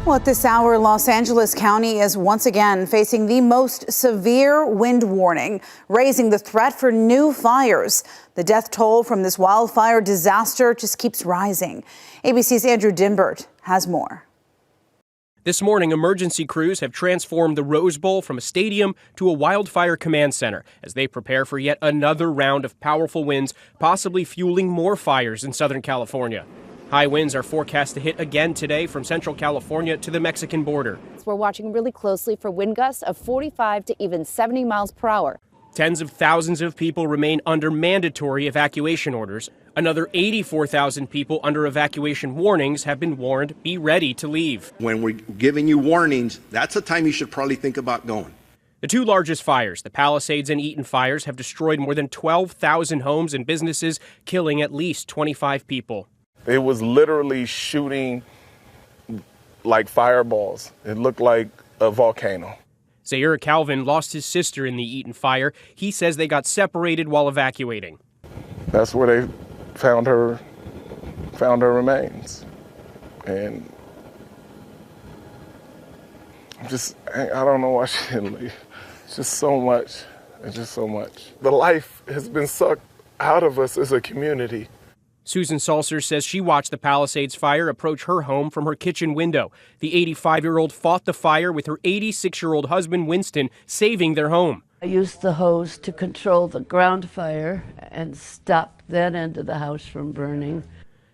Well, at this hour, Los Angeles County is once again facing the most severe wind warning, raising the threat for new fires. The death toll from this wildfire disaster just keeps rising. ABC's Andrew Dimbert has more. This morning, emergency crews have transformed the Rose Bowl from a stadium to a wildfire command center as they prepare for yet another round of powerful winds, possibly fueling more fires in Southern California. High winds are forecast to hit again today from Central California to the Mexican border. We're watching really closely for wind gusts of 45 to even 70 miles per hour. Tens of thousands of people remain under mandatory evacuation orders. Another 84,000 people under evacuation warnings have been warned, be ready to leave. When we're giving you warnings, that's the time you should probably think about going. The two largest fires, the Palisades and Eaton fires, have destroyed more than 12,000 homes and businesses, killing at least 25 people. It was literally shooting like fireballs. It looked like a volcano. Zaire Calvin lost his sister in the Eaton fire. He says they got separated while evacuating. That's where they found her remains. And I don't know why she didn't leave. It's just so much. It's just so much. The life has been sucked out of us as a community. Susan Salser says she watched the Palisades fire approach her home from her kitchen window. The 85-year-old fought the fire with her 86-year-old husband, Winston, saving their home. I used the hose to control the ground fire and stop that end of the house from burning.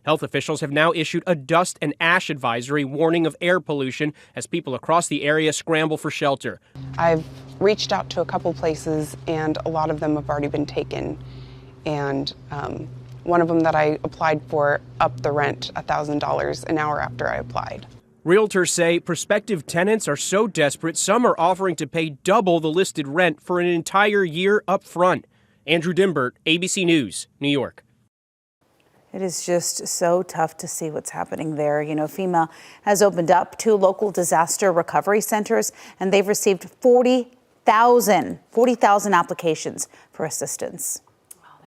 Health officials have now issued a dust and ash advisory warning of air pollution as people across the area scramble for shelter. I've reached out to a couple places, and a lot of them have already been taken. And one of them that I applied for upped the rent $1,000 an hour after I applied. Realtors say prospective tenants are so desperate, some are offering to pay double the listed rent for an entire year up front. Andrew Dimbert, ABC News, New York. It is just so tough to see what's happening there. You know, FEMA has opened up 2 local disaster recovery centers, and they've received 40,000 applications for assistance.